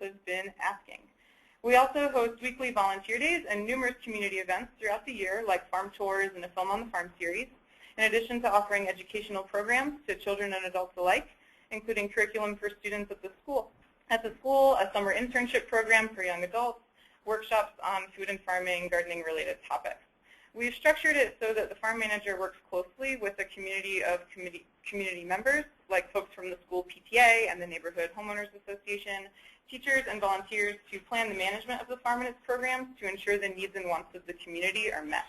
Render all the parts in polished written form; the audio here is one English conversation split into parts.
has been asking. We also host weekly volunteer days and numerous community events throughout the year, like farm tours and a Film on the Farm series, in addition to offering educational programs to children and adults alike, including curriculum for students at the school. At the school, a summer internship program for young adults, workshops on food and farming, gardening-related topics. We've structured it so that the farm manager works closely with a community of community members, like folks from the school PTA and the Neighborhood Homeowners Association, teachers and volunteers to plan the management of the farm and its programs to ensure the needs and wants of the community are met.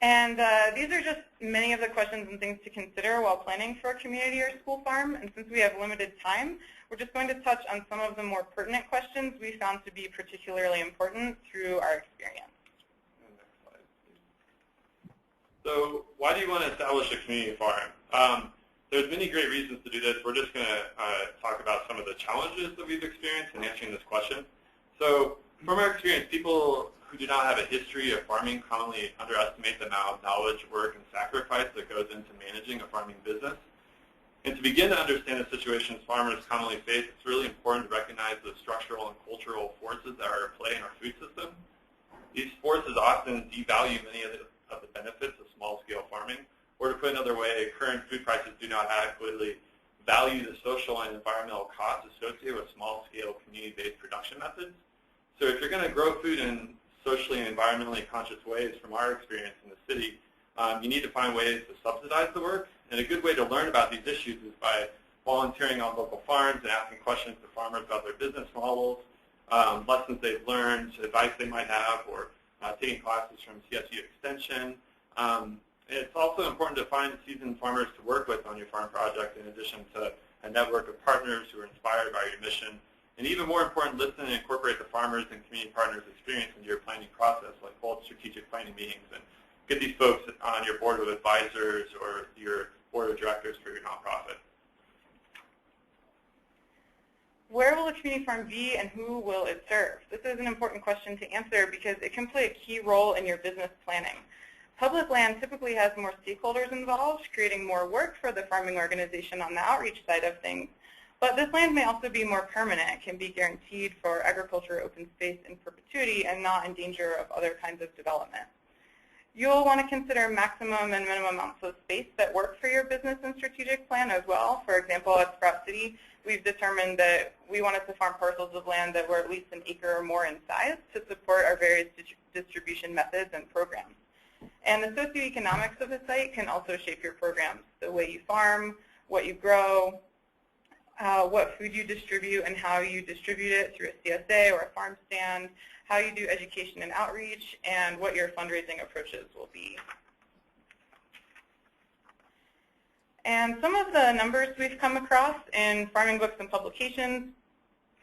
And these are just many of the questions and things to consider while planning for a community or school farm. And since we have limited time, we're just going to touch on some of the more pertinent questions we found to be particularly important through our experience. Next slide, please. So why do you want to establish a community farm? There's many great reasons to do this. We're just going to talk about some of the challenges that we've experienced in answering this question. So from our experience, people who do not have a history of farming commonly underestimate the amount of knowledge, work, and sacrifice that goes into managing a farming business. And to begin to understand the situations farmers commonly face, it's really important to recognize the structural and cultural forces that are at play in our food system. These forces often devalue many of the benefits of small-scale farming, or to put another way, current food prices do not adequately value the social and environmental costs associated with small-scale community-based production methods. So if you're going to grow food in socially and environmentally conscious ways, from our experience in the city, you need to find ways to subsidize the work. And a good way to learn about these issues is by volunteering on local farms and asking questions to farmers about their business models, lessons they've learned, advice they might have, or taking classes from CSU Extension. It's also important to find seasoned farmers to work with on your farm project, in addition to a network of partners who are inspired by your mission. And even more important, listen and incorporate the farmers and community partners' experience into your planning process, like hold strategic planning meetings and get these folks on your board of advisors or your board of directors for your nonprofit. Where will a community farm be and who will it serve? This is an important question to answer because it can play a key role in your business planning. Public land typically has more stakeholders involved, creating more work for the farming organization on the outreach side of things. But this land may also be more permanent. It can be guaranteed for agriculture open space in perpetuity and not in danger of other kinds of development. You'll want to consider maximum and minimum amounts of space that work for your business and strategic plan as well. For example, at Sprout City, we've determined that we wanted to farm parcels of land that were at least an acre or more in size to support our various distribution methods and programs. And the socioeconomics of the site can also shape your programs, the way you farm, what you grow, what food you distribute and how you distribute it through a CSA or a farm stand, how you do education and outreach, and what your fundraising approaches will be. And some of the numbers we've come across in farming books and publications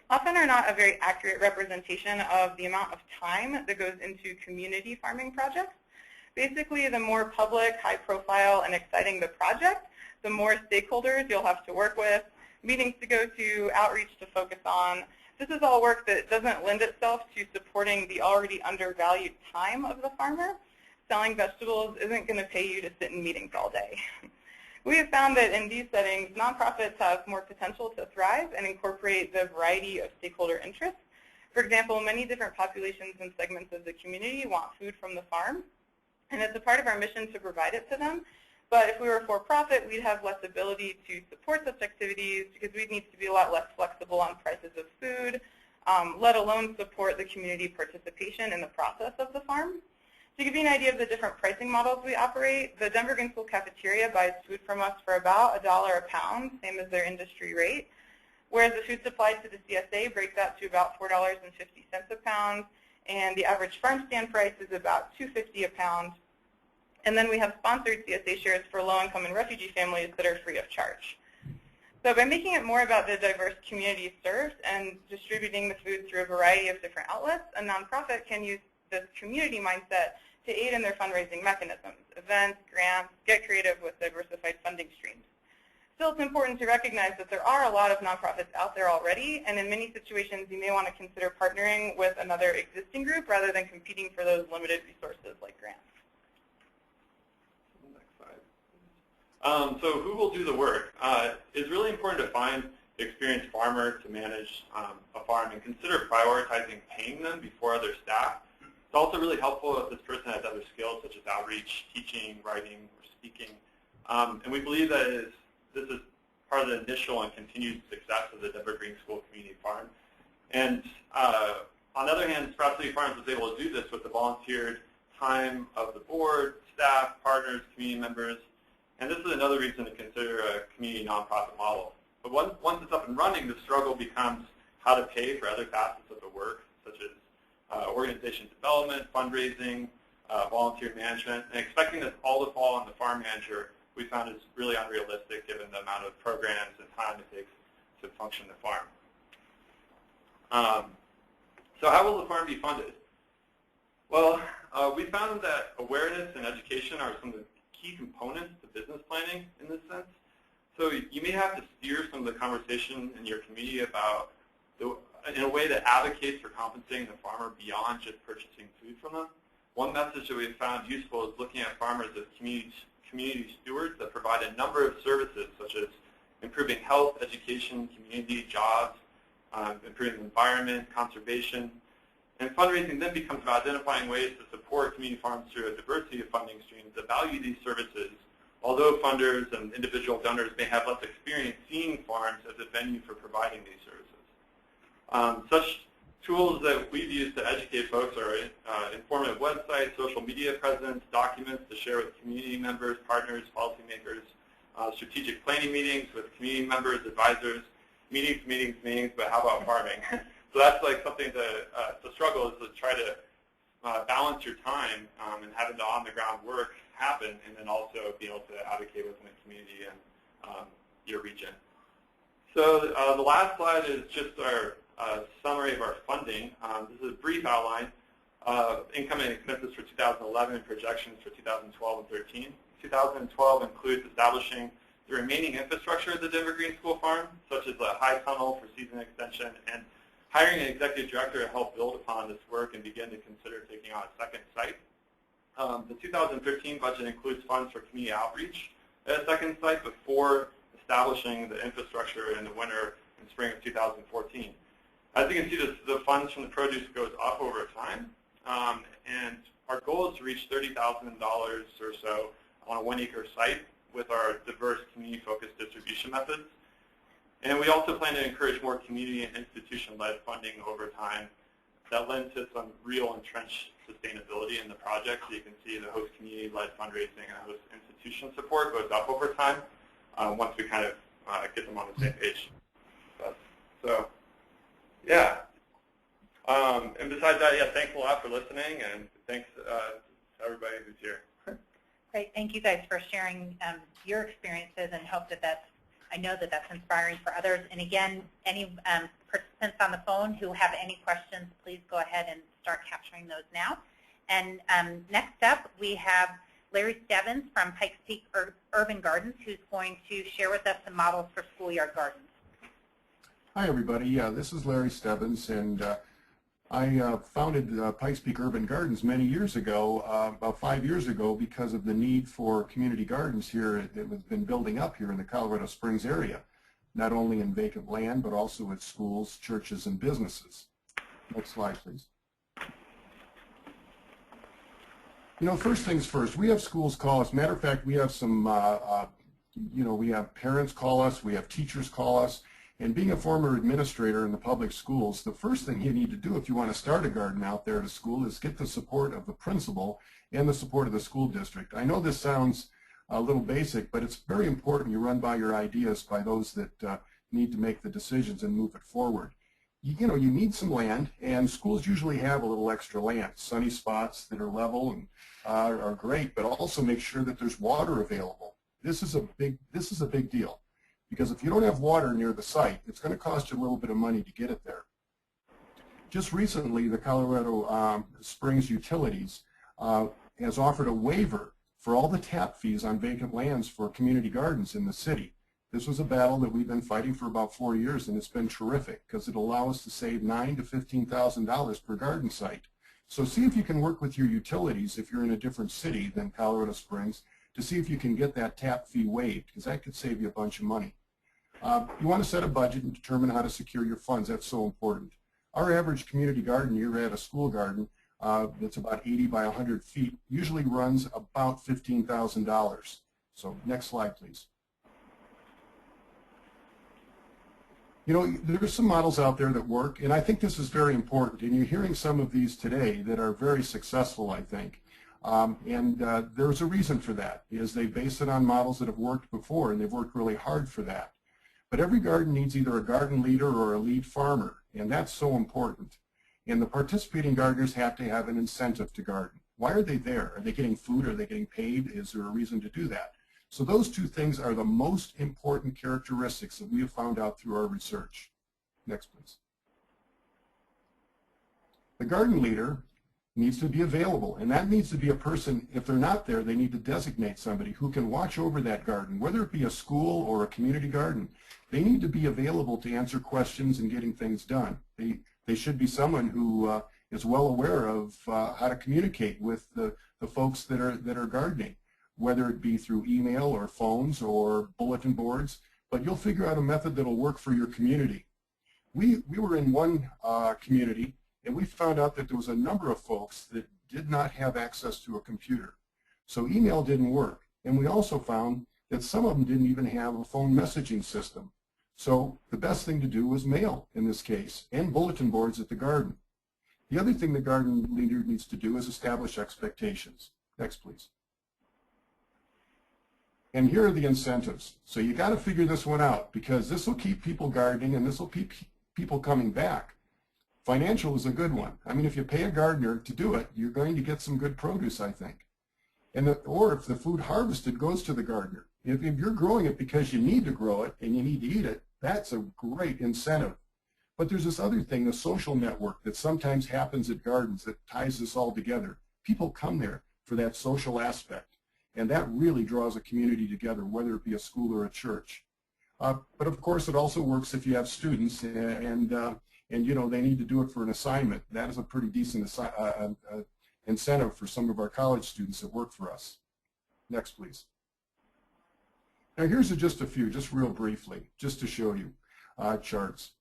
often are not a very accurate representation of the amount of time that goes into community farming projects. Basically, the more public, high profile, and exciting the project, the more stakeholders you'll have to work with, meetings to go to, outreach to focus on. This is all work that doesn't lend itself to supporting the already undervalued time of the farmer. Selling vegetables isn't going to pay you to sit in meetings all day. We have found that in these settings, nonprofits have more potential to thrive and incorporate the variety of stakeholder interests. For example, many different populations and segments of the community want food from the farm, and it's a part of our mission to provide it to them. But if we were for-profit, we'd have less ability to support such activities because we'd need to be a lot less flexible on prices of food, let alone support the community participation in the process of the farm. To give you an idea of the different pricing models we operate, the Denver Green School Cafeteria buys food from us for about $1 a pound, same as their industry rate, whereas the food supplied to the CSA breaks out to about $4.50 a pound, and the average farm stand price is about $2.50 a pound. And then we have sponsored CSA shares for low-income and refugee families that are free of charge. So by making it more about the diverse communities served and distributing the food through a variety of different outlets, a nonprofit can use this community mindset to aid in their fundraising mechanisms, events, grants, get creative with diversified funding streams. Still, it's important to recognize that there are a lot of nonprofits out there already, and in many situations you may want to consider partnering with another existing group rather than competing for those limited resources like grants. So who will do the work? It's really important to find an experienced farmer to manage a farm and consider prioritizing paying them before other staff. It's also really helpful if this person has other skills such as outreach, teaching, writing, or speaking. And we believe that this is part of the initial and continued success of the Denver Green School Community Farm. And on the other hand, Sprout City Farms was able to do this with the volunteered time of the board, staff, partners, community members. And this is another reason to consider a community nonprofit model. But once it's up and running, the struggle becomes how to pay for other facets of the work, such as organization development, fundraising, volunteer management. And expecting this all to fall on the farm manager, we found is really unrealistic given the amount of programs and time it takes to function the farm. So how will the farm be funded? Well, we found that awareness and education are some of the key components to business planning in this sense. So you may have to steer some of the conversation in your community about in a way that advocates for compensating the farmer beyond just purchasing food from them. One message that we have found useful is looking at farmers as community stewards that provide a number of services such as improving health, education, community, jobs, improving the environment, conservation. And fundraising then becomes about identifying ways to support community farms through a diversity of funding streams that value these services, although funders and individual donors may have less experience seeing farms as a venue for providing these services. Such tools that we've used to educate folks are informative websites, social media presence, documents to share with community members, partners, policymakers, strategic planning meetings with community members, advisors, meetings, but how about farming? So that's like something to struggle is to try to balance your time and having the on-the-ground work happen, and then also be able to advocate within the community and your region. So the last slide is just our summary of our funding. This is a brief outline of income and expenses for 2011 and projections for 2012 and 13. 2012 includes establishing the remaining infrastructure of the Denver Green School Farm, such as a high tunnel for season extension, and hiring an executive director to help build upon this work and begin to consider taking on a second site. The 2013 budget includes funds for community outreach at a second site before establishing the infrastructure in the winter and spring of 2014. As you can see, the funds from the produce goes up over time, and our goal is to reach $30,000 or so on a 1-acre site with our diverse community-focused distribution methods. And we also plan to encourage more community and institution-led funding over time that lends to some real entrenched sustainability in the project. So you can see the host community-led fundraising and host institution support goes up over time once we kind of get them on the same page. So, yeah. And besides that, yeah, thanks a lot for listening, and thanks to everybody who's here. Great. Thank you guys for sharing your experiences, and hope that I know that that's inspiring for others. And again, any participants on the phone who have any questions, please go ahead and start capturing those now. And next up, we have Larry Stebbins from Pikes Peak Urban Gardens, who's going to share with us some models for schoolyard gardens. Hi, everybody. Yeah, this is Larry Stebbins, and I founded Pikes Peak Urban Gardens many years ago, about 5 years ago, because of the need for community gardens here that has been building up here in the Colorado Springs area, not only in vacant land, but also at schools, churches, and businesses. Next slide, please. You know, first things first, we have schools call us. Matter of fact, we have some, we have parents call us, we have teachers call us. And being a former administrator in the public schools, the first thing you need to do if you want to start a garden out there at a school is get the support of the principal and the support of the school district. I know this sounds a little basic, but it's very important you run by your ideas by those that need to make the decisions and move it forward. You need some land, and schools usually have a little extra land. Sunny spots that are level and are great, but also make sure that there's water available. This is a big deal. Because if you don't have water near the site, it's going to cost you a little bit of money to get it there. Just recently, the Colorado Springs Utilities has offered a waiver for all the tap fees on vacant lands for community gardens in the city. This was a battle that we've been fighting for about 4 years, and it's been terrific because it'll allow us to save $9,000 to $15,000 per garden site. So see if you can work with your utilities if you're in a different city than Colorado Springs to see if you can get that tap fee waived, because that could save you a bunch of money. You want to set a budget and determine how to secure your funds. That's so important. Our average community garden here at a school garden that's about 80 by 100 feet usually runs about $15,000. So next slide, please. You know, there's some models out there that work, and I think this is very important. And you're hearing some of these today that are very successful, I think. There's a reason for that, is they base it on models that have worked before, and they've worked really hard for that. But every garden needs either a garden leader or a lead farmer, and that's so important. And the participating gardeners have to have an incentive to garden. Why are they there? Are they getting food? Are they getting paid? Is there a reason to do that? So those two things are the most important characteristics that we have found out through our research. Next, please. The garden leader needs to be available, and that needs to be a person. If they're not there, they need to designate somebody who can watch over that garden, whether it be a school or a community garden. They need to be available to answer questions and getting things done. They should be someone who is well aware of how to communicate with the folks that are gardening, whether it be through email or phones or bulletin boards, but you'll figure out a method that'll work for your community. We were in one community, and we found out that there was a number of folks that did not have access to a computer. So email didn't work. And we also found that some of them didn't even have a phone messaging system. So the best thing to do was mail in this case, and bulletin boards at the garden. The other thing the garden leader needs to do is establish expectations. Next, please. And here are the incentives. So you got to figure this one out, because this will keep people gardening and this will keep people coming back. Financial is a good one. I mean, if you pay a gardener to do it, you're going to get some good produce, I think. Or if the food harvested goes to the gardener. If you're growing it because you need to grow it and you need to eat it, that's a great incentive. But there's this other thing, the social network, that sometimes happens at gardens that ties this all together. People come there for that social aspect, and that really draws a community together, whether it be a school or a church. But of course, it also works if you have students and you know, they need to do it for an assignment. That is a pretty decent incentive for some of our college students that work for us. Next, please. Now here's just a few, just real briefly, just to show you charts.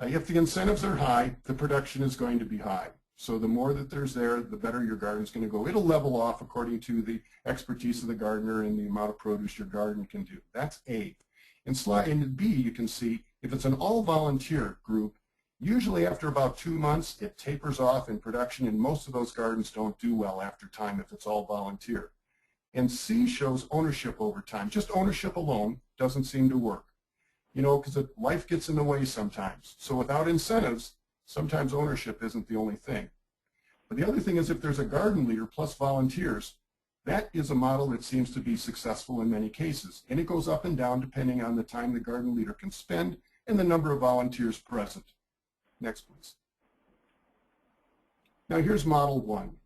If the incentives are high, the production is going to be high. So the more that there's there, the better your garden is going to go. It'll level off according to the expertise of the gardener and the amount of produce your garden can do. That's A. In B, you can see if it's an all-volunteer group, usually after about 2 months, it tapers off in production, and most of those gardens don't do well after time if it's all volunteer. And C shows ownership over time. Just ownership alone doesn't seem to work, you know, because life gets in the way sometimes. So without incentives, sometimes ownership isn't the only thing. But the other thing is, if there's a garden leader plus volunteers, that is a model that seems to be successful in many cases. And it goes up and down depending on the time the garden leader can spend and the number of volunteers present. Next, please. Now here's model 1.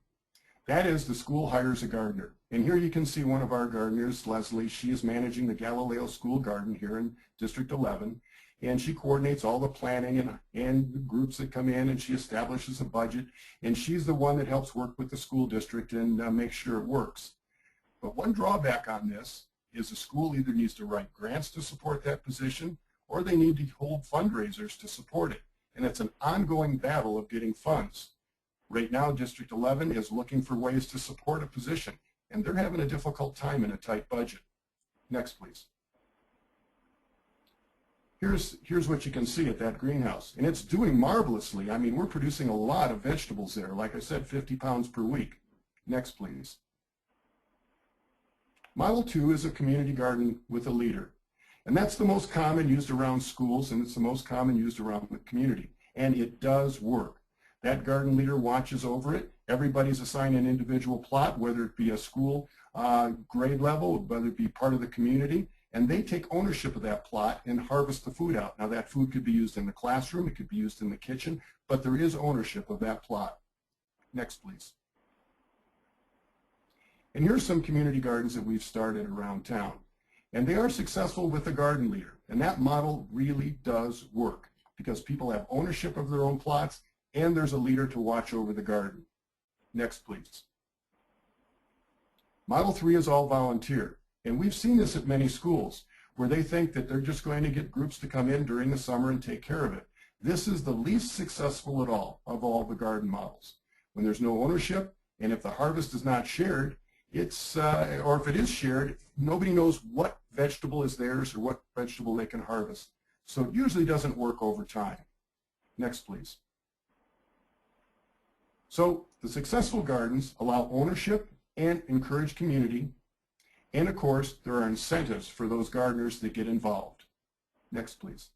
That is, the school hires a gardener. And here you can see one of our gardeners, Leslie. She is managing the Galileo School Garden here in District 11. And she coordinates all the planning and the groups that come in, and she establishes a budget. And she's the one that helps work with the school district and make sure it works. But one drawback on this is the school either needs to write grants to support that position, or they need to hold fundraisers to support it. And it's an ongoing battle of getting funds. Right now, District 11 is looking for ways to support a position, and they're having a difficult time in a tight budget. Next, please. Here's what you can see at that greenhouse, and it's doing marvelously. I mean, we're producing a lot of vegetables there. Like I said, 50 pounds per week. Next, please. Model 2 is a community garden with a leader, and that's the most common used around schools, and it's the most common used around the community, and it does work. That garden leader watches over it. Everybody's assigned an individual plot, whether it be a school grade level, whether it be part of the community, and they take ownership of that plot and harvest the food out. Now that food could be used in the classroom, it could be used in the kitchen, but there is ownership of that plot. Next, please. And here's some community gardens that we've started around town. And they are successful with a garden leader. And that model really does work because people have ownership of their own plots and there's a leader to watch over the garden. Next, please. Model 3 is all volunteer. And we've seen this at many schools where they think that they're just going to get groups to come in during the summer and take care of it. This is the least successful of all the garden models. When there's no ownership, and if the harvest is not shared, it's, or if it is shared, nobody knows what vegetable is theirs or what vegetable they can harvest. So it usually doesn't work over time. Next, please. So the successful gardens allow ownership and encourage community. And of course, there are incentives for those gardeners that get involved. Next, please.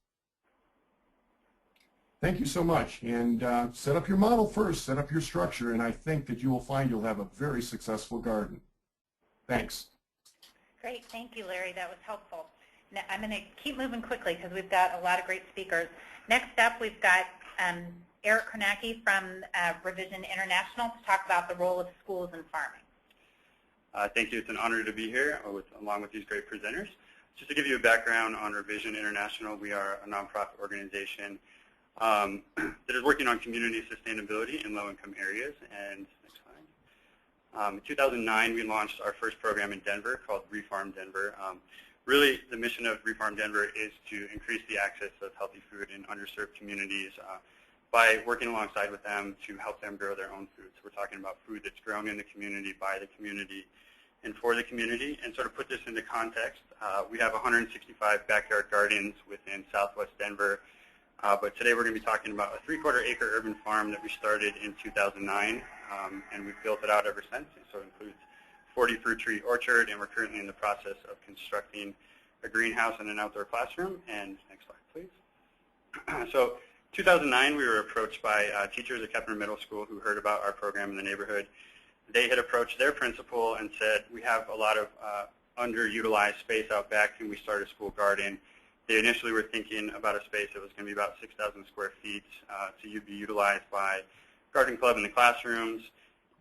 Thank you so much. And set up your model first, set up your structure, and I think that you will find you'll have a very successful garden. Thanks. Great. Thank you, Larry. That was helpful. Now, I'm going to keep moving quickly because we've got a lot of great speakers. Next up, we've got Eric Kornacki from Revision International to talk about the role of schools in farming. Thank you. It's an honor to be here along with these great presenters. Just to give you a background on Revision International, we are a nonprofit organization that is working on community sustainability in low-income areas. And next slide. In 2009, we launched our first program in Denver called Refarm Denver. Really, the mission of Refarm Denver is to increase the access of healthy food in underserved communities by working alongside with them to help them grow their own food. So we're talking about food that's grown in the community, by the community, and for the community. And sort of put this into context, we have 165 backyard gardens within Southwest Denver. But today we're going to be talking about a 3/4 acre urban farm that we started in 2009, and we've built it out ever since. So it includes 40 fruit tree orchard, and we're currently in the process of constructing a greenhouse and an outdoor classroom. And next slide, please. So 2009, we were approached by teachers at Kepner Middle School who heard about our program in the neighborhood. They had approached their principal and said, we have a lot of underutilized space out back. Can we start a school garden? They initially were thinking about a space that was going to be about 6,000 square feet to be utilized by garden club in the classrooms.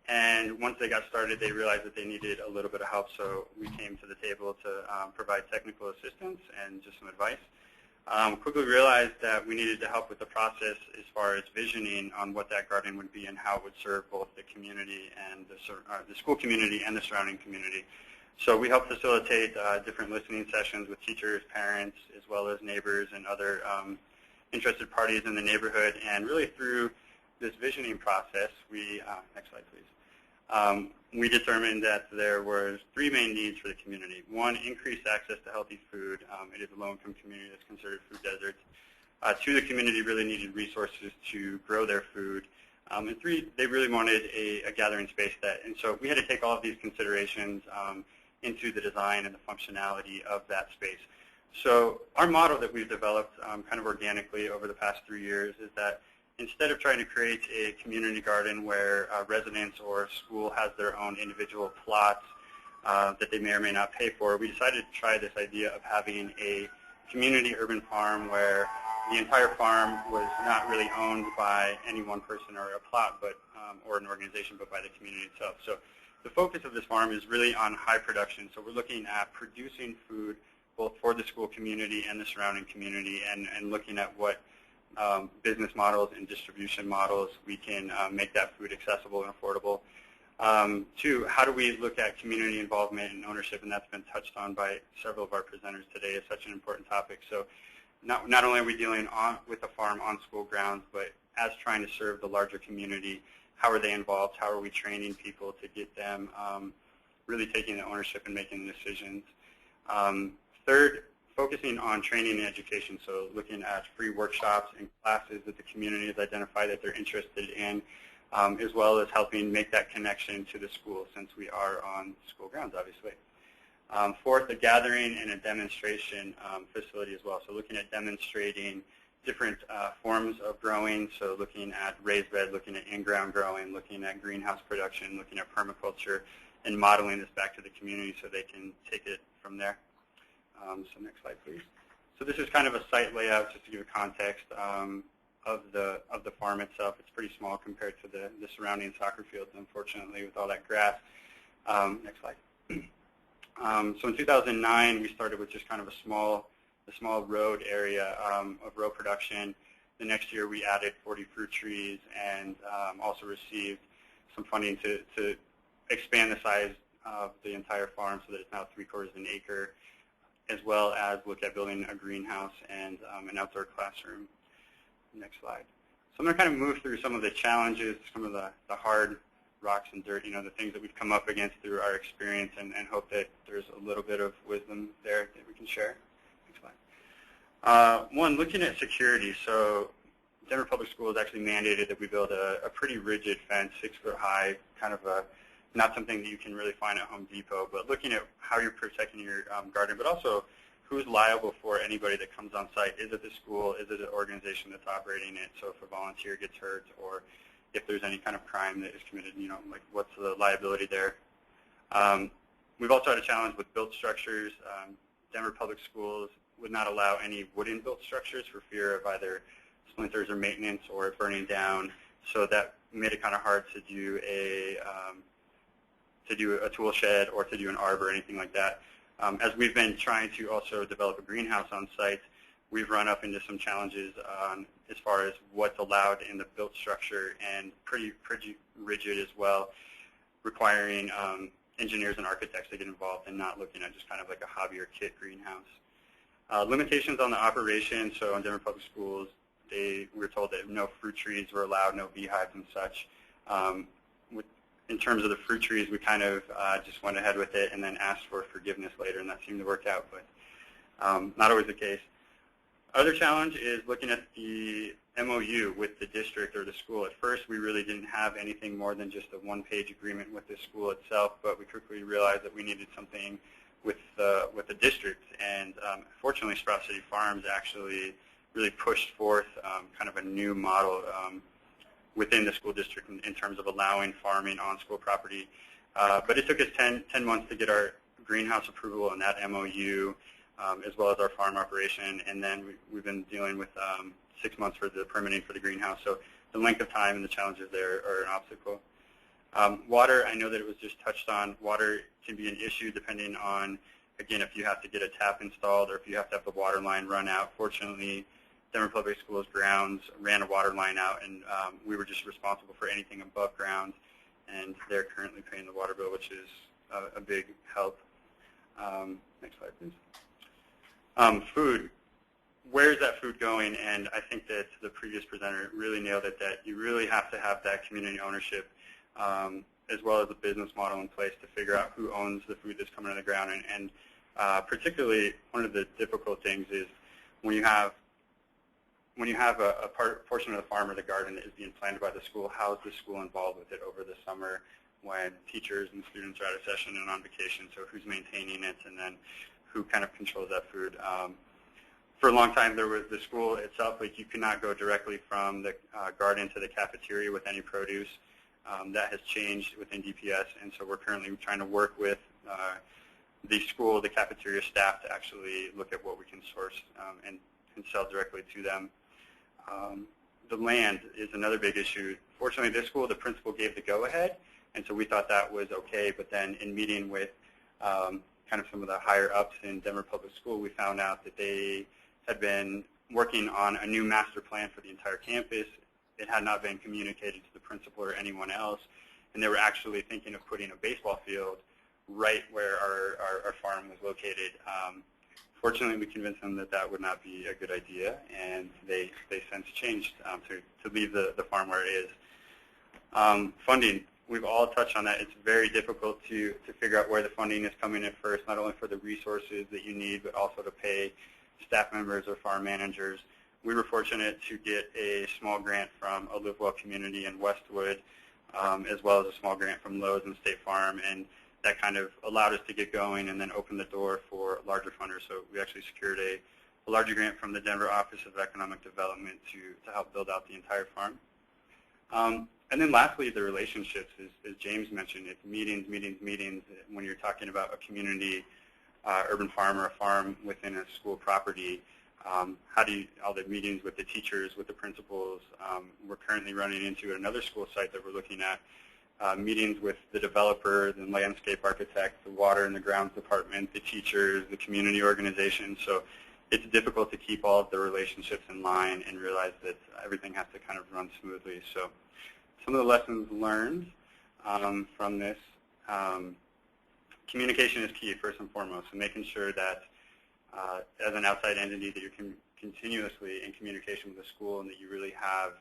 And once they got started, they realized that they needed a little bit of help, so we came to the table to provide technical assistance and just some advice. Quickly realized that we needed to help with the process as far as visioning on what that garden would be and how it would serve both the community and the school community and the surrounding community. So we helped facilitate different listening sessions with teachers, parents, as well as neighbors and other interested parties in the neighborhood. And really through this visioning process, we, next slide please, we determined that there were 3 main needs for the community. 1, increased access to healthy food. It is a low-income community that's considered food deserts. 2, the community really needed resources to grow their food. And 3, they really wanted a gathering space and so we had to take all of these considerations into the design and the functionality of that space. So our model that we've developed kind of organically over the past 3 years is that instead of trying to create a community garden where residents or school has their own individual plots that they may or may not pay for, we decided to try this idea of having a community urban farm where the entire farm was not really owned by any one person or a plot, but or an organization, but by the community itself. So the focus of this farm is really on high production. So we're looking at producing food both for the school community and the surrounding community, and looking at what business models and distribution models we can make that food accessible and affordable. 2, how do we look at community involvement and ownership, and that's been touched on by several of our presenters today. It's such an important topic. So not only are we dealing with the farm on school grounds, but as trying to serve the larger community, how are they involved? How are we training people to get them really taking the ownership and making the decisions? 3rd, focusing on training and education, so looking at free workshops and classes that the community has identified that they're interested in, as well as helping make that connection to the school since we are on school grounds, obviously. 4th, a gathering and a demonstration facility as well, so looking at demonstrating different forms of growing, so looking at raised bed, looking at in-ground growing, looking at greenhouse production, looking at permaculture, and modeling this back to the community so they can take it from there. So next slide, please. So this is kind of a site layout just to give a context of the farm itself. It's pretty small compared to the surrounding soccer fields, unfortunately, with all that grass. Next slide. So in 2009, we started with just kind of a small road area of row production. The next year, we added 40 fruit trees and also received some funding to expand the size of the entire farm so that it's now 3/4 of an acre, as well as look at building a greenhouse and an outdoor classroom. Next slide. So I'm going to kind of move through some of the challenges, some of the hard rocks and dirt, the things that we've come up against through our experience, and hope that there's a little bit of wisdom there that we can share. Next slide. One, looking at security. So Denver Public Schools actually mandated that we build a pretty rigid fence, 6 foot high, kind of not something that you can really find at Home Depot, but looking at how you're protecting your garden, but also who's liable for anybody that comes on site. Is it the school? Is it an organization that's operating it? So if a volunteer gets hurt, or if there's any kind of crime that is committed, like what's the liability there? We've also had a challenge with built structures. Denver Public Schools would not allow any wooden built structures for fear of either splinters or maintenance or it burning down. So that made it kind of hard to do a tool shed or to do an arbor or anything like that. As we've been trying to also develop a greenhouse on site, we've run up into some challenges as far as what's allowed in the built structure, and pretty rigid as well, requiring engineers and architects to get involved and not looking at just kind of like a hobby or kit greenhouse. Limitations on the operation. So in Denver Public Schools, we were told that no fruit trees were allowed, no beehives and such. In terms of the fruit trees, we kind of just went ahead with it and then asked for forgiveness later, and that seemed to work out, but not always the case. Other challenge is looking at the MOU with the district or the school. At first, we really didn't have anything more than just a one-page agreement with the school itself, but we quickly realized that we needed something with the district. And fortunately, Sprout City Farms actually really pushed forth kind of a new model within the school district in terms of allowing farming on school property. But it took us 10 months to get our greenhouse approval and that MOU, as well as our farm operation, and then we've been dealing with 6 months for the permitting for the greenhouse. So the length of time and the challenges there are an obstacle. Water, I know that it was just touched on. Water can be an issue depending on, again, if you have to get a tap installed or if you have to have the water line run out. Fortunately, Denver Public Schools grounds ran a water line out, and we were just responsible for anything above ground, and they're currently paying the water bill, which is a big help. Next slide, please. Food. Where is that food going? And I think that the previous presenter really nailed it, that you really have to have that community ownership as well as a business model in place to figure out who owns the food that's coming on the ground. And particularly, one of the difficult things is when you have a portion of the farm or the garden that is being planted by the school, how is the school involved with it over the summer when teachers and students are out of session and on vacation? So who's maintaining it, and then who kind of controls that food? For a long time, there was the school itself, like you could not go directly from the garden to the cafeteria with any produce. That has changed within DPS, and so we're currently trying to work with the school, the cafeteria staff, to actually look at what we can source and sell directly to them. The land is another big issue. Fortunately, this school, the principal gave the go-ahead, and so we thought that was okay, but then in meeting with kind of some of the higher-ups in Denver Public School, we found out that they had been working on a new master plan for the entire campus. It had not been communicated to the principal or anyone else, and they were actually thinking of putting a baseball field right where our farm was located. Fortunately, we convinced them that that would not be a good idea, and they since changed to leave the farm where it is. Funding, we've all touched on that. It's very difficult to figure out where the funding is coming in first, not only for the resources that you need, but also to pay staff members or farm managers. We were fortunate to get a small grant from a LiveWell community in Westwood, as well as a small grant from Lowe's and State Farm, and that kind of allowed us to get going and then open the door for larger funders. So we actually secured a larger grant from the Denver Office of Economic Development to help build out the entire farm. And then lastly, the relationships, as James mentioned, it's meetings, meetings, meetings. When you're talking about a community, urban farm, or a farm within a school property, how do you, all the meetings with the teachers, with the principals. We're currently running into another school site that we're looking at, meetings with the developer, the landscape architect, the water and the grounds department, the teachers, the community organizations. So it's difficult to keep all of the relationships in line and realize that everything has to kind of run smoothly. So some of the lessons learned from this, communication is key, first and foremost, and making sure that as an outside entity that you're continuously in communication with the school and that you really have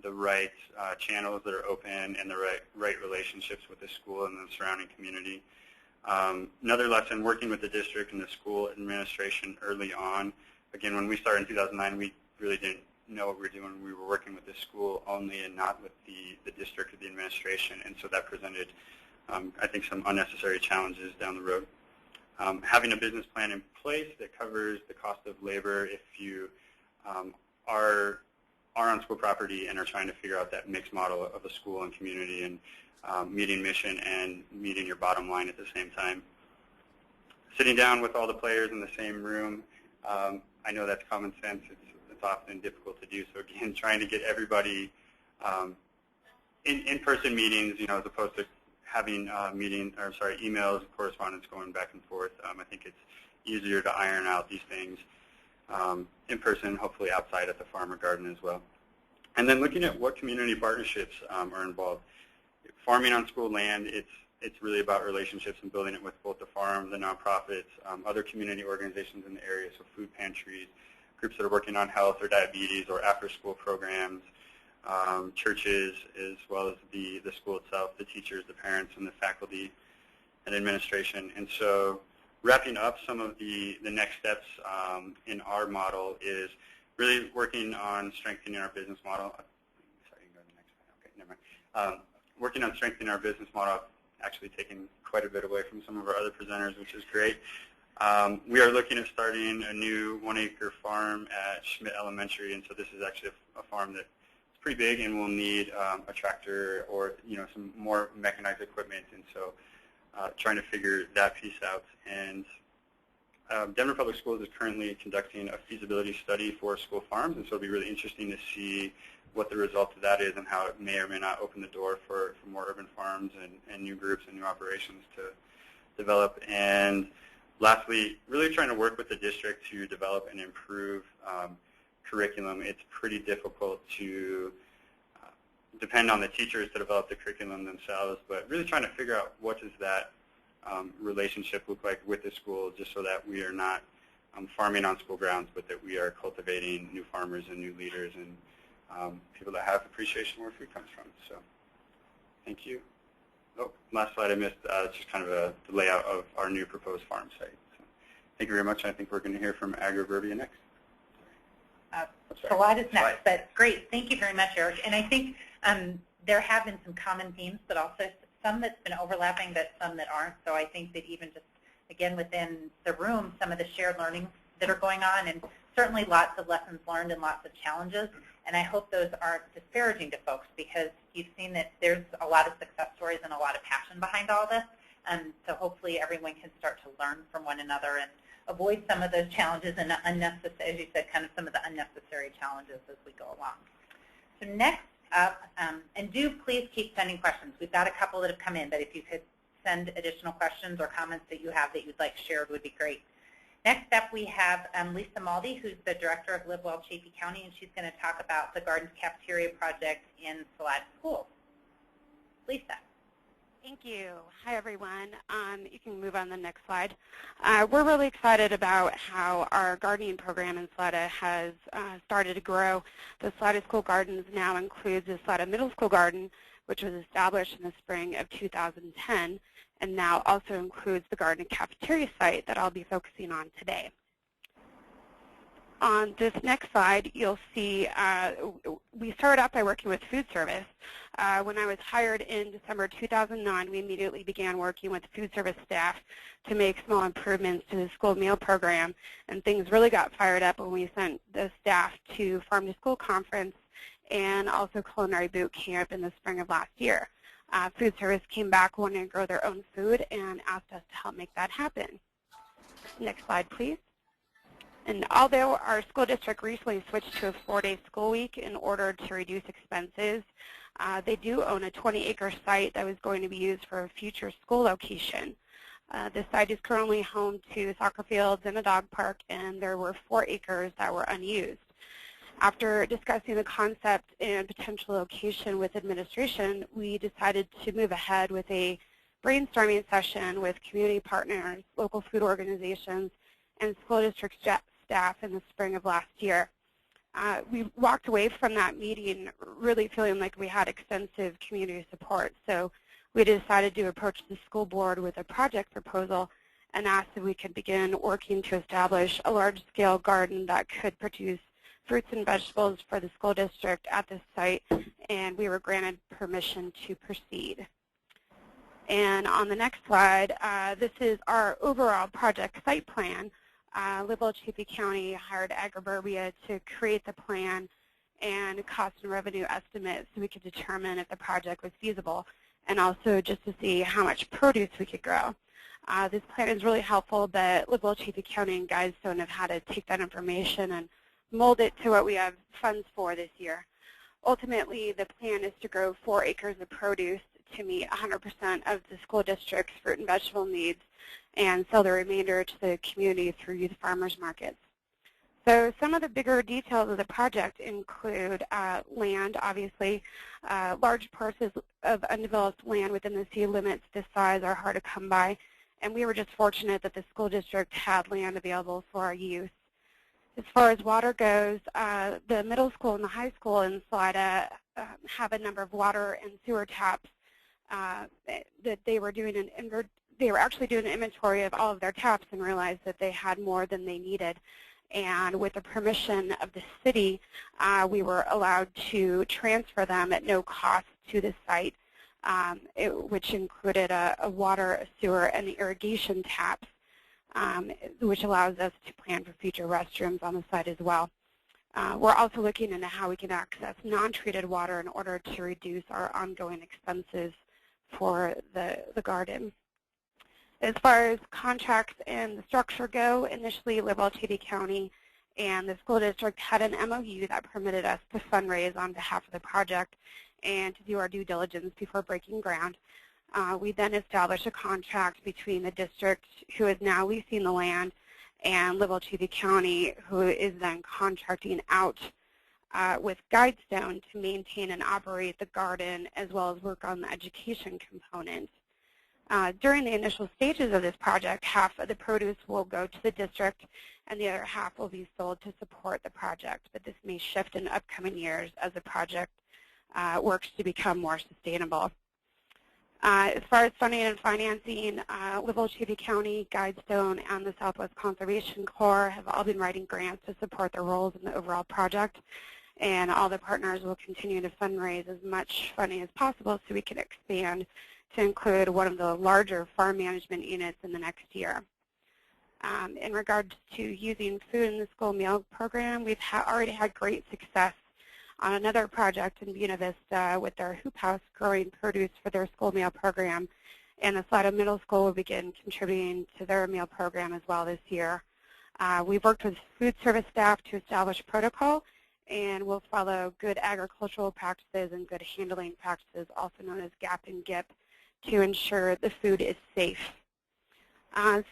the right channels that are open and the right relationships with the school and the surrounding community. Another lesson, working with the district and the school administration early on. Again, when we started in 2009, we really didn't know what we were doing. We were working with the school only and not with the district or the administration, and so that presented, I think, some unnecessary challenges down the road. Having a business plan in place that covers the cost of labor if you are on school property and are trying to figure out that mixed model of a school and community and meeting mission and meeting your bottom line at the same time. Sitting down with all the players in the same room, I know that's common sense. It's often difficult to do. So again, trying to get everybody in-person meetings, as opposed to having emails, correspondence going back and forth. I think it's easier to iron out these things in person, hopefully outside at the farm or garden as well. And then looking at what community partnerships are involved. Farming on school land, it's really about relationships and building it with both the farm, the nonprofits, other community organizations in the area, so food pantries, groups that are working on health or diabetes or after-school programs, churches, as well as the school itself, the teachers, the parents, and the faculty and administration. And so wrapping up some of the next steps in our model is really working on strengthening our business model. Sorry, you can go to the next slide. Okay, never mind. Working on strengthening our business model, actually taking quite a bit away from some of our other presenters, which is great. We are looking at starting a new 1-acre farm at Schmidt Elementary, and so this is actually a farm that's pretty big and will need a tractor or some more mechanized equipment, and so trying to figure that piece out. And Denver Public Schools is currently conducting a feasibility study for school farms, and so it'll be really interesting to see what the result of that is and how it may or may not open the door for more urban farms and new groups and new operations to develop. And lastly, really trying to work with the district to develop and improve curriculum. It's pretty difficult to depend on the teachers to develop the curriculum themselves, but really trying to figure out what does that relationship look like with the school, just so that we are not farming on school grounds, but that we are cultivating new farmers and new leaders and people that have appreciation where food comes from. So thank you. Oh, last slide I missed, just kind of the layout of our new proposed farm site. So thank you very much. I think we're going to hear from Agroburbia next. Salida's next, but great. Thank you very much, Eric. And I think there have been some common themes, but also some that's been overlapping, but some that aren't. So I think that even just, again, within the room, some of the shared learning that are going on, and certainly lots of lessons learned and lots of challenges. And I hope those aren't disparaging to folks, because you've seen that there's a lot of success stories and a lot of passion behind all this. And so hopefully everyone can start to learn from one another and avoid some of those challenges and unnecessary, as you said, kind of some of the unnecessary challenges as we go along. So next up, and do please keep sending questions. We've got a couple that have come in, but if you could send additional questions or comments that you have that you'd like shared would be great. Next up, we have Lisa Maldi, who's the director of LiveWell Chaffee County, and she's going to talk about the Gardens Cafeteria project in Salida Schools. Lisa. Thank you. Hi, everyone. You can move on to the next slide. We're really excited about how our gardening program in Salida has started to grow. The Salida School Gardens now includes the Salida Middle School Garden, which was established in the spring of 2010, and now also includes the Garden Cafeteria site that I'll be focusing on today. On this next slide, you'll see we started out by working with food service. When I was hired in December 2009, we immediately began working with food service staff to make small improvements to the school meal program, and things really got fired up when we sent the staff to Farm to School Conference and also Culinary Boot Camp in the spring of last year. Food service came back wanting to grow their own food and asked us to help make that happen. Next slide, please. And although our school district recently switched to a 4-day school week in order to reduce expenses, they do own a 20-acre site that was going to be used for a future school location. The site is currently home to soccer fields and a dog park, and there were 4 acres that were unused. After discussing the concept and potential location with administration, we decided to move ahead with a brainstorming session with community partners, local food organizations, and school district staff in the spring of last year. We walked away from that meeting really feeling like we had extensive community support. So we decided to approach the school board with a project proposal and asked if we could begin working to establish a large-scale garden that could produce fruits and vegetables for the school district at this site, and we were granted permission to proceed. And on the next slide, this is our overall project site plan. LiveWell County hired Agriburbia to create the plan and cost and revenue estimates so we could determine if the project was feasible, and also just to see how much produce we could grow. This plan is really helpful, but LiveWell County and Guidestone have had to take that information and mold it to what we have funds for this year. Ultimately, the plan is to grow 4 acres of produce to meet 100% of the school district's fruit and vegetable needs and sell the remainder to the community through youth farmers markets. So some of the bigger details of the project include land, obviously. Large parcels of undeveloped land within the city limits this size are hard to come by, and we were just fortunate that the school district had land available for our use. As far as water goes, the middle school and the high school in Salida have a number of water and sewer taps that they were actually doing an inventory of all of their taps and realized that they had more than they needed. And with the permission of the city, we were allowed to transfer them at no cost to the site, which included a water, a sewer, and the irrigation taps, which allows us to plan for future restrooms on the site as well. We're also looking into how we can access non-treated water in order to reduce our ongoing expenses for the garden. As far as contracts and the structure go, initially LiveWell County and the school district had an MOU that permitted us to fundraise on behalf of the project and to do our due diligence before breaking ground. We then established a contract between the district, who is now leasing the land, and LiveWell County, who is then contracting out with Guidestone to maintain and operate the garden as well as work on the education component. During the initial stages of this project, half of the produce will go to the district and the other half will be sold to support the project, but this may shift in upcoming years as the project works to become more sustainable. As far as funding and financing, LiveWell County, Guidestone, and the Southwest Conservation Corps have all been writing grants to support their roles in the overall project, and all the partners will continue to fundraise as much funding as possible so we can expand to include one of the larger farm management units in the next year. In regards to using food in the school meal program, we've already had great success on another project in Buena Vista with their hoop house growing produce for their school meal program, and the Salida Middle School will begin contributing to their meal program as well this year. We've worked with food service staff to establish protocol, and we'll follow good agricultural practices and good handling practices, also known as GAP and GIP, to ensure the food is safe.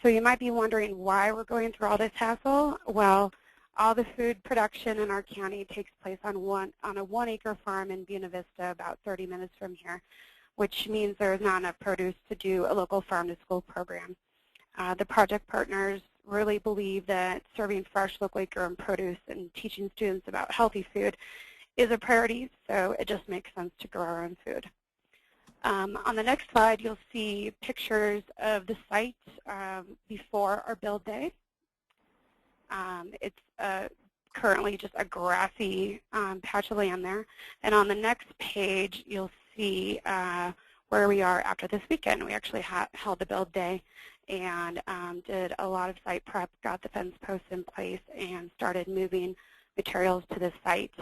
So you might be wondering why we're going through all this hassle. Well, all the food production in our county takes place on a 1-acre farm in Buena Vista, about 30 minutes from here, which means there's not enough produce to do a local farm-to-school program. The project partners really believe that serving fresh, locally grown produce and teaching students about healthy food is a priority, so it just makes sense to grow our own food. On the next slide, you'll see pictures of the site before our build day. It's currently just a grassy patch of land there. And on the next page, you'll see where we are after this weekend. We actually held a build day and did a lot of site prep, got the fence posts in place, and started moving materials to the site.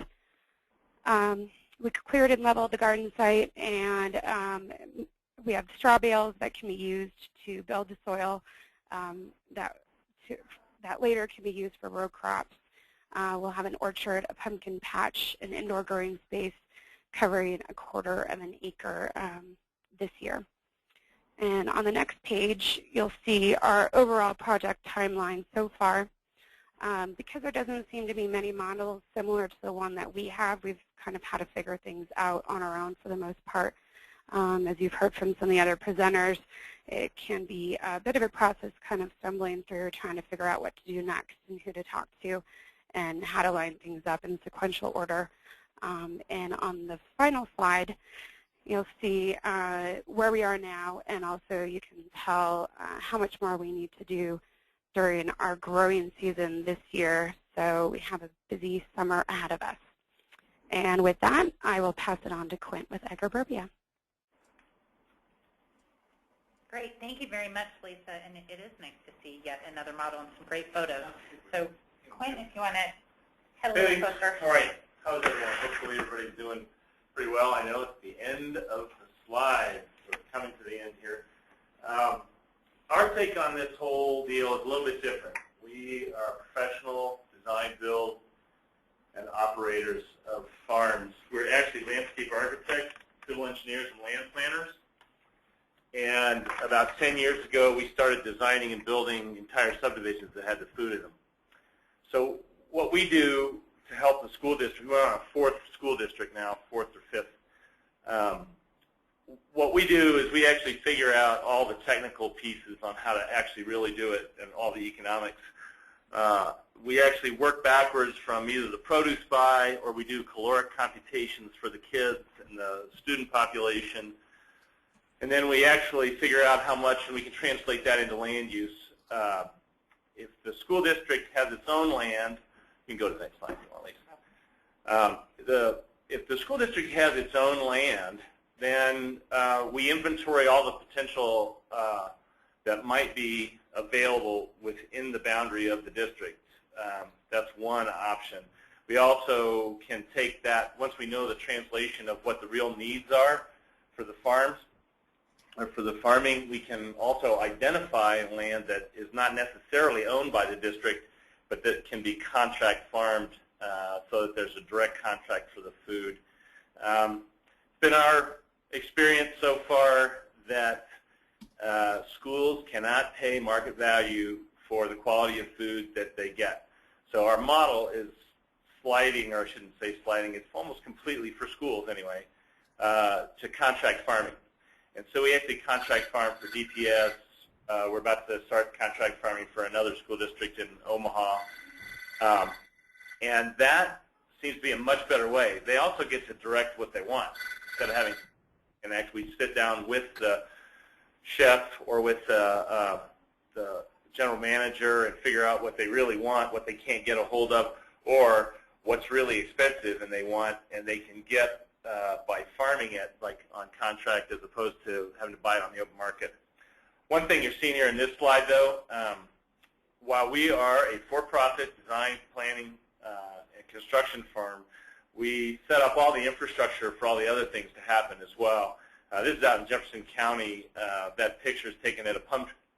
We cleared and leveled the garden site, and we have straw bales that can be used to build the soil that later can be used for row crops. We'll have an orchard, a pumpkin patch, an indoor growing space covering 1/4 of an acre this year. And on the next page, you'll see our overall project timeline so far. Because there doesn't seem to be many models similar to the one that we have, we've kind of had to figure things out on our own for the most part. As you've heard from some of the other presenters, it can be a bit of a process kind of stumbling through trying to figure out what to do next and who to talk to and how to line things up in sequential order. And on the final slide, you'll see where we are now, and also you can tell how much more we need to do during our growing season this year. So we have a busy summer ahead of us. And with that, I will pass it on to Quint with Agriburbia. Great. Thank you very much, Lisa. And it is nice to see yet another model and some great photos. So, Quint, if you want to head a little closer. All right. How's everyone? Hopefully everybody's doing pretty well. I know it's the end of the slide, so we're coming to the end here. Our take on this whole deal is a little bit different. We are professional design, build, and operators of farms. We're actually landscape architects, civil engineers, and land planners. And about 10 years ago, we started designing and building entire subdivisions that had the food in them. So what we do to help the school district, we're on our 4th school district now, 4th or 5th. What we do is we actually figure out all the technical pieces on how to actually really do it and all the economics. We actually work backwards from either the produce buy or we do caloric computations for the kids and the student population. And then we actually figure out how much, and we can translate that into land use. If the school district has its own land, you can go to the next slide if you want, Lisa. If the school district has its own land, then we inventory all the potential that might be available within the boundary of the district. That's one option. We also can take that, once we know the translation of what the real needs are for the farms, or for the farming, we can also identify land that is not necessarily owned by the district, but that can be contract farmed so that there's a direct contract for the food. It's been our experience so far that schools cannot pay market value for the quality of food that they get. So our model is sliding, or I shouldn't say sliding, it's almost completely for schools anyway, to contract farming. And so we actually contract farm for DPS. We're about to start contract farming for another school district in Omaha. And that seems to be a much better way. They also get to direct what they want instead of having and actually sit down with the chef or with the general manager and figure out what they really want, what they can't get a hold of, or what's really expensive and they want, and they can get by farming it like on contract as opposed to having to buy it on the open market. One thing you're seeing here in this slide, though, while we are a for-profit design, planning, and construction firm, we set up all the infrastructure for all the other things to happen as well. This is out in Jefferson County. That picture is taken at a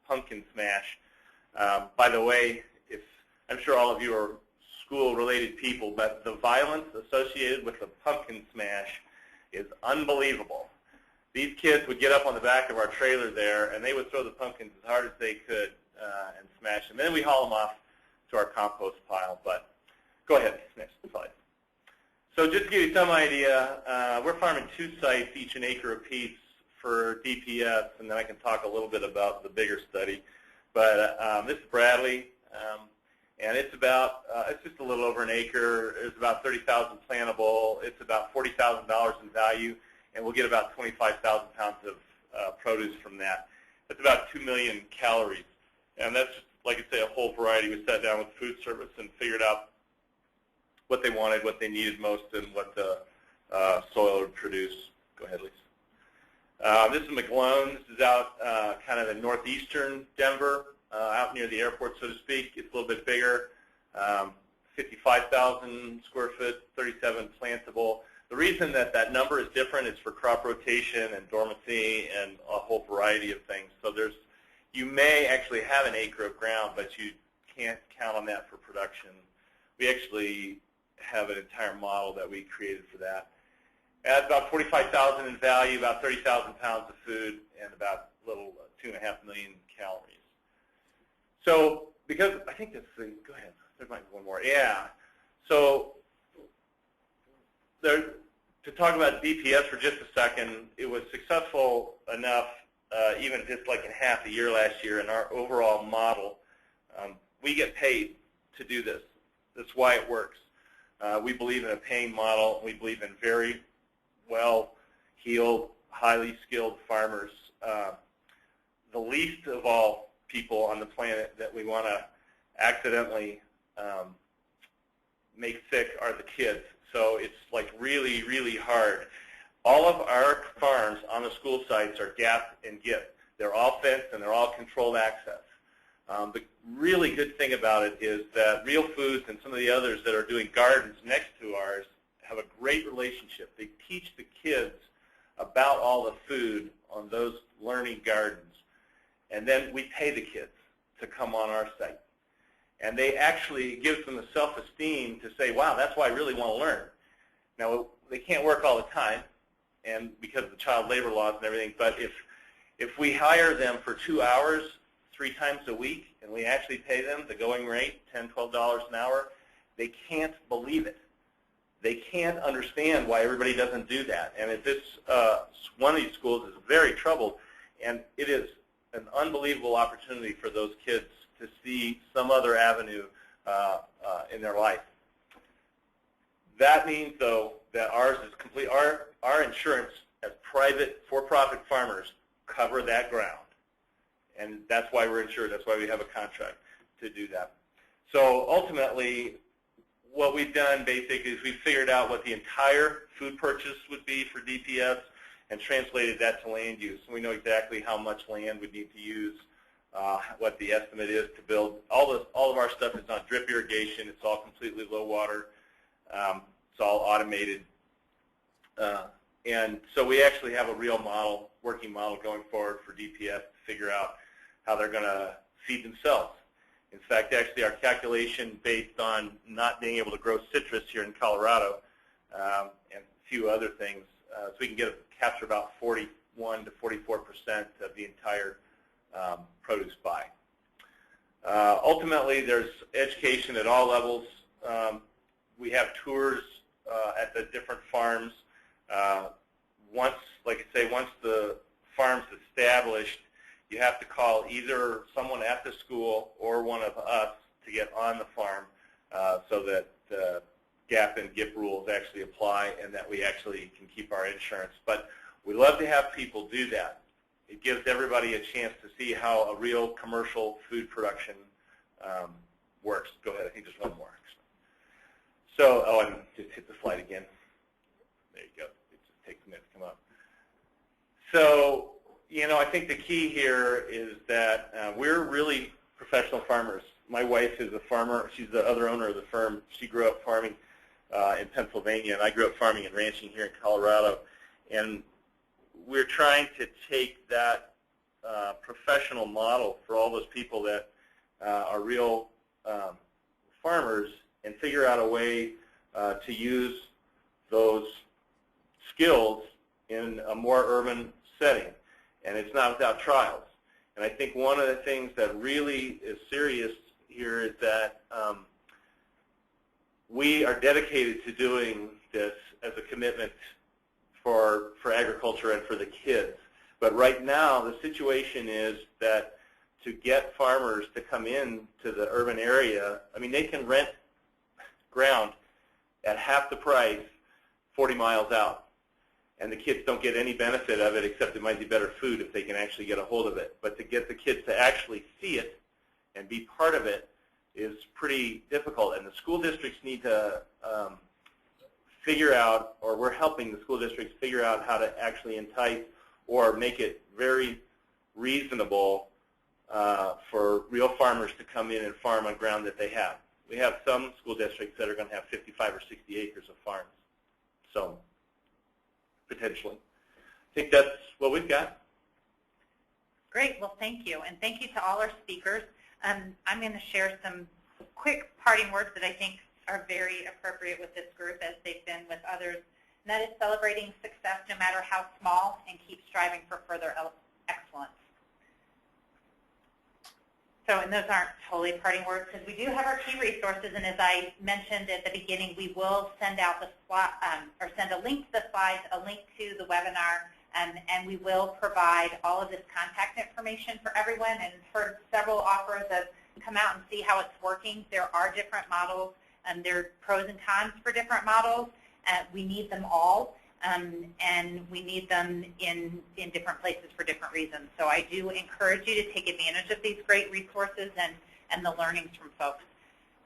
pumpkin smash. By the way, I'm sure all of you are school-related people, but the violence associated with the pumpkin smash is unbelievable. These kids would get up on the back of our trailer there, and they would throw the pumpkins as hard as they could and smash them. And then we haul them off to our compost pile. But go ahead, next slide. So just to give you some idea, we're farming 2 sites, each an acre apiece for DPS, and then I can talk a little bit about the bigger study. But this is Bradley. And it's about, it's just a little over an acre. There's about 30,000 plantable. It's about $40,000 in value, and we'll get about 25,000 pounds of produce from that. That's about 2 million calories. And that's, like I say, a whole variety. We sat down with food service and figured out what they wanted, what they needed most, and what the soil would produce. Go ahead, Lisa. This is McGlone. This is out kind of in northeastern Denver. Out near the airport, so to speak. It's a little bit bigger, 55,000 square foot, 37 plantable. The reason that that number is different is for crop rotation and dormancy and a whole variety of things. So you may actually have an acre of ground, but you can't count on that for production. We actually have an entire model that we created for that. At about 45,000 in value, about 30,000 pounds of food, and about a little 2.5 million calories. So, because I think that's the, go ahead, there might be one more. Yeah. So, to talk about DPS for just a second, it was successful enough, even just like in half a year last year in our overall model. We get paid to do this. That's why it works. We believe in a paying model. We believe in very well-heeled, highly skilled farmers. The least of all people on the planet that we want to accidentally make sick are the kids. So it's like really, really hard. All of our farms on the school sites are GAP and GIP. They're all fenced and they're all controlled access. The really good thing about it is that Real Foods and some of the others that are doing gardens next to ours have a great relationship. They teach the kids about all the food on those learning gardens. And then we pay the kids to come on our site. And they actually gives them the self-esteem to say, wow, that's what I really want to learn. Now, they can't work all the time, and because of the child labor laws and everything, but if we hire them for 2 hours 3 times a week, and we actually pay them the going rate, $10, $12 an hour, they can't believe it. They can't understand why everybody doesn't do that. And if this, one of these schools is very troubled, and it is an unbelievable opportunity for those kids to see some other avenue in their life. That means, though, that ours is complete. Our insurance as private, for-profit farmers cover that ground. And that's why we're insured. That's why we have a contract to do that. So ultimately, what we've done basically is we've figured out what the entire food purchase would be for DPS and translated that to land use. So we know exactly how much land we need to use, what the estimate is to build. All of our stuff is on drip irrigation. It's all completely low water. It's all automated. And so we actually have a real model, working model going forward for DPS to figure out how they're going to feed themselves. In fact, actually our calculation based on not being able to grow citrus here in Colorado and a few other things, so we can capture about 41 to 44% of the entire produce buy. Ultimately, there's education at all levels. We have tours at the different farms. Once, like I say, once the farm's established, you have to call either someone at the school or one of us to get on the farm so that GAP and GIP rules actually apply and that we actually can keep our insurance. But we love to have people do that. It gives everybody a chance to see how a real commercial food production works. Go ahead, I think there's one more. So, oh, and just hit the slide again. There you go. It just takes a minute to come up. So, you know, I think the key here is that we're really professional farmers. My wife is a farmer. She's the other owner of the firm. She grew up farming in Pennsylvania, and I grew up farming and ranching here in Colorado. And we're trying to take that professional model for all those people that are real farmers and figure out a way to use those skills in a more urban setting. And it's not without trials. And I think one of the things that really is serious here is that we are dedicated to doing this as a commitment for agriculture and for the kids. But right now, the situation is that to get farmers to come in to the urban area, I mean, they can rent ground at half the price 40 miles out. And the kids don't get any benefit of it except it might be better food if they can actually get a hold of it. But to get the kids to actually see it and be part of it is pretty difficult. And the school districts need to figure out, or we're helping the school districts figure out how to actually entice or make it very reasonable for real farmers to come in and farm on ground that they have. We have some school districts that are going to have 55 or 60 acres of farms. So, potentially. I think that's what we've got. Great. Well, thank you. And thank you to all our speakers. I'm going to share some quick parting words that I think are very appropriate with this group as they've been with others. And that is celebrating success no matter how small and keep striving for further excellence. So, and those aren't totally parting words, because we do have our key resources, and as I mentioned at the beginning, we will send out the or send a link to the slides, a link to the webinar, and we will provide all of this contact information for everyone. And heard several offers of come out and see how it's working. There are different models, and there are pros and cons for different models. We need them all. And we need them in different places for different reasons. So I do encourage you to take advantage of these great resources and the learnings from folks.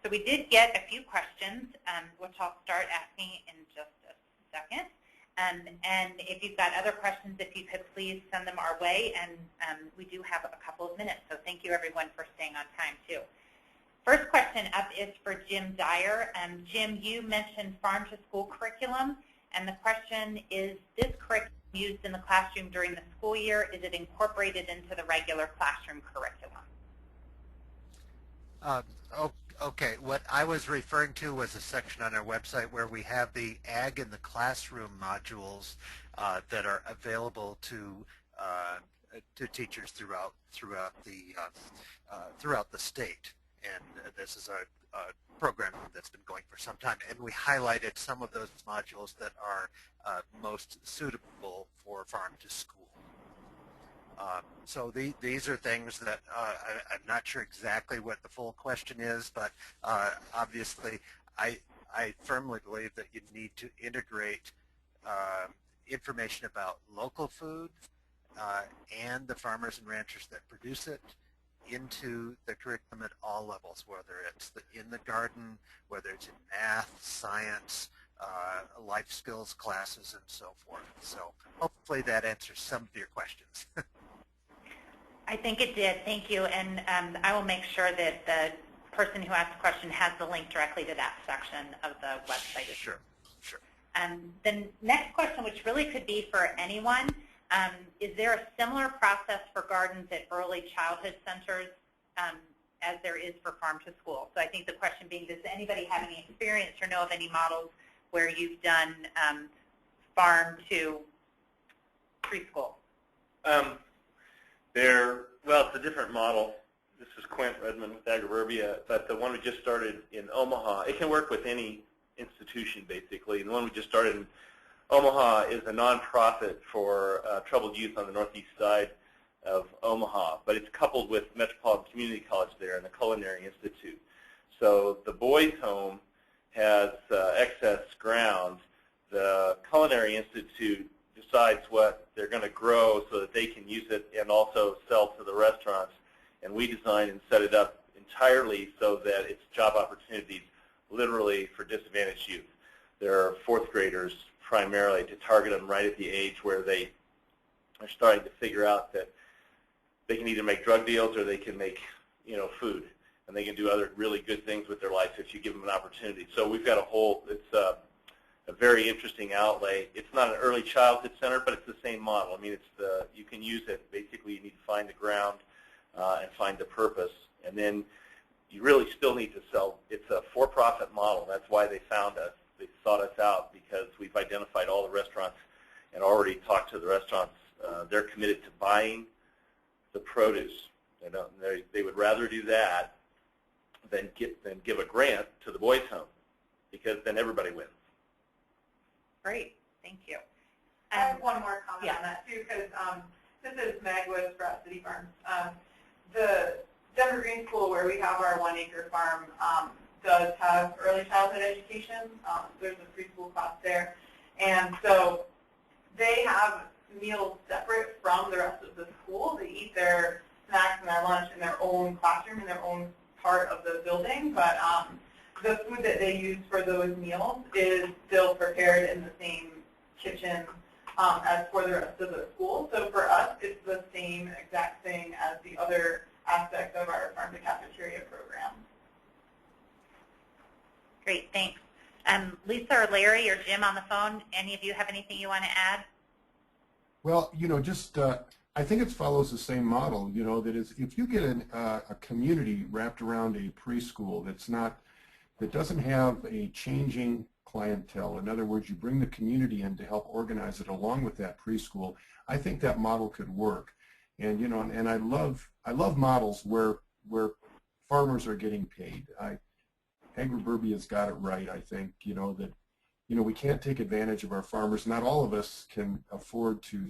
So we did get a few questions, which I'll start asking in just a second. And if you've got other questions, if you could please send them our way. And we do have a couple of minutes, so thank you everyone for staying on time too. First question up is for Jim Dyer. Jim, you mentioned farm-to-school curriculum. And the question is, this curriculum used in the classroom during the school year, is it incorporated into the regular classroom curriculum? Okay, what I was referring to was a section on our website where we have the Ag in the Classroom modules that are available to teachers throughout the state. And this is a program that's been going for some time, and we highlighted some of those modules that are most suitable for farm to school. So these are things that I'm not sure exactly what the full question is, but obviously I firmly believe that you need to integrate information about local food and the farmers and ranchers that produce it into the curriculum at all levels, whether it's in the garden, whether it's in math, science, life skills classes, and so forth. So hopefully that answers some of your questions. I think it did. Thank you. And I will make sure that the person who asked the question has the link directly to that section of the website. Sure, sure. The next question, which really could be for anyone, is there a similar process for gardens at early childhood centers as there is for farm to school? So I think the question being, does anybody have any experience or know of any models where you've done farm to preschool? Well, it's a different model. This is Quint Redmond with Agriverbia, but the one we just started in Omaha, it can work with any institution basically. And the one we just started in Omaha is a nonprofit for troubled youth on the northeast side of Omaha, but it's coupled with Metropolitan Community College there and the Culinary Institute. So the boys' home has excess ground. The Culinary Institute decides what they're going to grow so that they can use it and also sell to the restaurants. And we design and set it up entirely so that it's job opportunities literally for disadvantaged youth. There are fourth graders primarily to target them right at the age where they are starting to figure out that they can either make drug deals or they can make, food. And they can do other really good things with their life if you give them an opportunity. So we've got it's a very interesting outlay. It's not an early childhood center, but it's the same model. I mean, you can use it. Basically, you need to find the ground and find the purpose. And then you really still need to sell. It's a for-profit model. That's why they found us. They sought us out because we've identified all the restaurants and already talked to the restaurants. They're committed to buying the produce. They would rather do that than give a grant to the boys' home, because then everybody wins. Great, thank you. I have one more comment on that too, because this is Meg with Sprout City Farms. The Denver Green School, where we have our 1-acre farm, does have early childhood education. There's a preschool class there, and so they have meals separate from the rest of the school. They eat their snacks and their lunch in their own classroom, in their own part of the building, but the food that they use for those meals is still prepared in the same kitchen as for the rest of the school. So for us, it's the same exact thing as the other aspect of our Farm to Cafeteria program. Great, thanks. Lisa or Larry or Jim on the phone, any of you have anything you want to add? Well, I think it follows the same model, that is, if you get a community wrapped around a preschool that doesn't have a changing clientele, in other words, you bring the community in to help organize it along with that preschool, I think that model could work. And, and I love models where where farmers are getting paid. Agriburbia's got it right, I think, that we can't take advantage of our farmers. Not all of us can afford to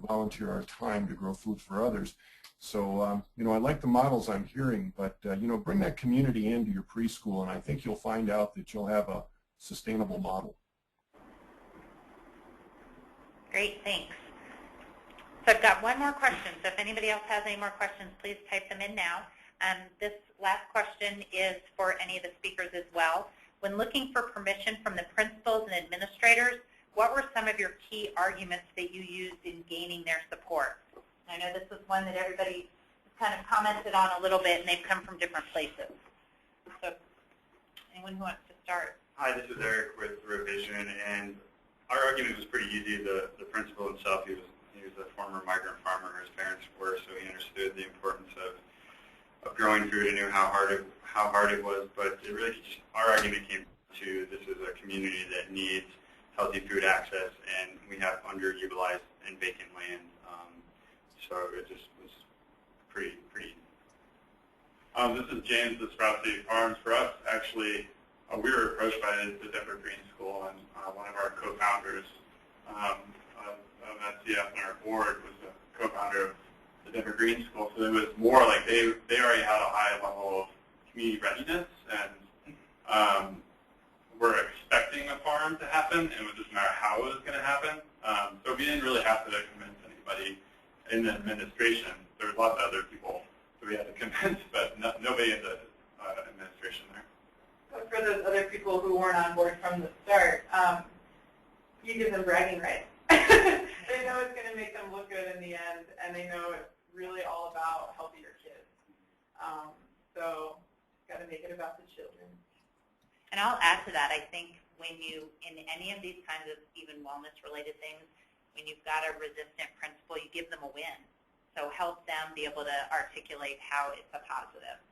volunteer our time to grow food for others. So, I like the models I'm hearing, but, bring that community into your preschool, and I think you'll find out that you'll have a sustainable model. Great, thanks. So I've got one more question. So if anybody else has any more questions, please type them in now. This last question is for any of the speakers as well. When looking for permission from the principals and administrators, what were some of your key arguments that you used in gaining their support? I know this was one that everybody kind of commented on a little bit, and they've come from different places. So anyone who wants to start? Hi, this is Eric with Revision, and our argument was pretty easy. The principal himself, he was a former migrant farmer, his parents were, so he understood the importance of growing food and knew how hard it was. But it really just, our argument came to, this is a community that needs healthy food access, and we have underutilized and vacant land. So it just was pretty easy. This is James with Sprout City Farms. For us, actually, we were approached by the Denver Green School, and one of our co-founders of SCF and our board was a co-founder of the Denver Green School. So it was more like they already had a high level of community readiness, and we're expecting a farm to happen, and it was just a matter how it was going to happen. So we didn't really have to convince anybody in the administration. There was lots of other people that we had to convince, but nobody in the administration there. But for those other people who weren't on board from the start, you give them bragging rights. They know it's going to make them look good in the end, and they know it's really all about healthier kids. So got to make it about the children. And I'll add to that, I think when you, in any of these kinds of even wellness-related things, when you've got a resistant principal, you give them a win. So help them be able to articulate how it's a positive.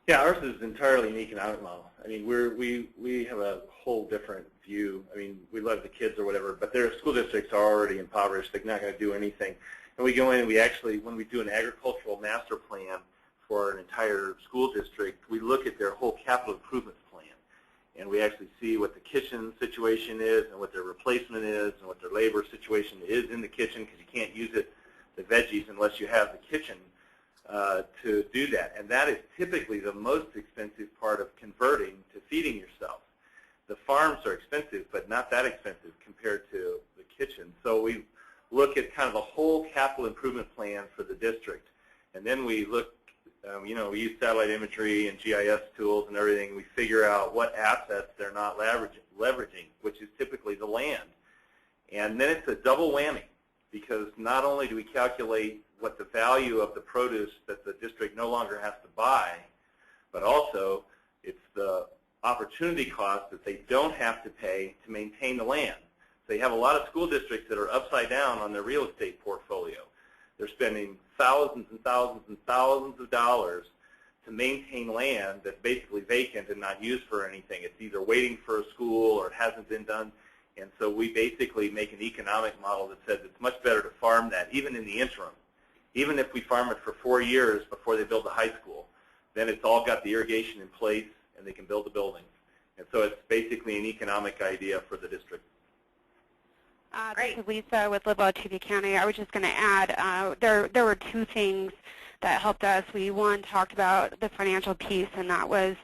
Yeah, ours is entirely an economic model. I mean, we have a whole different view. I mean, we love the kids or whatever, but their school districts are already impoverished. They're not going to do anything. And we go in and we actually, when we do an agricultural master plan for an entire school district, we look at their whole capital improvements plan. And we actually see what the kitchen situation is and what their replacement is and what their labor situation is in the kitchen, because you can't use the veggies unless you have the kitchen to do that. And that is typically the most expensive part of converting to feeding yourself. The farms are expensive, but not that expensive compared to the kitchen. So we look at kind of the whole capital improvement plan for the district. And then we look, we use satellite imagery and GIS tools and everything. We figure out what assets they're not leveraging, which is typically the land. And then it's a double whammy, because not only do we calculate what the value of the produce that the district no longer has to buy, but also it's the opportunity cost that they don't have to pay to maintain the land. So you have a lot of school districts that are upside down on their real estate portfolio. They're spending thousands and thousands and thousands of dollars to maintain land that's basically vacant and not used for anything. It's either waiting for a school or it hasn't been done. And so we basically make an economic model that says it's much better to farm that, even in the interim. Even if we farm it for 4 years before they build the high school, then it's all got the irrigation in place and they can build the buildings. And so it's basically an economic idea for the district. This is Lisa with LiveWell TV County. I was just going to add, there were two things that helped us. We, one, talked about the financial piece, and that was,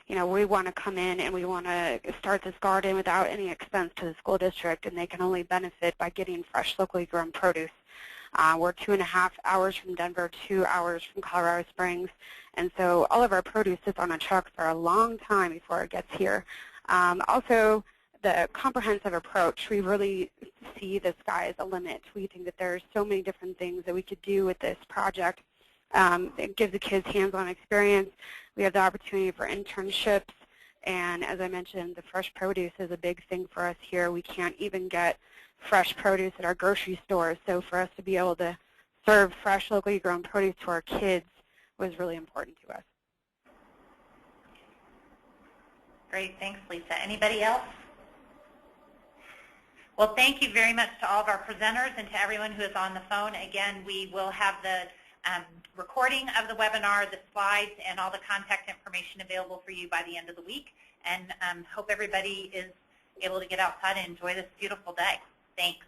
we want to come in and we want to start this garden without any expense to the school district, and they can only benefit by getting fresh, locally grown produce. We're 2.5 hours from Denver, 2 hours from Colorado Springs, and so all of our produce sits on a truck for a long time before it gets here. Also, the comprehensive approach, we really see the sky as a limit. We think that there's so many different things that we could do with this project. It gives the kids hands-on experience. We have the opportunity for internships, and as I mentioned, the fresh produce is a big thing for us here. We can't even get fresh produce at our grocery stores, so for us to be able to serve fresh, locally grown produce to our kids was really important to us. Great, thanks, Lisa. Anybody else? Well, thank you very much to all of our presenters and to everyone who is on the phone. Again, we will have the recording of the webinar, the slides, and all the contact information available for you by the end of the week. And hope everybody is able to get outside and enjoy this beautiful day. Thanks.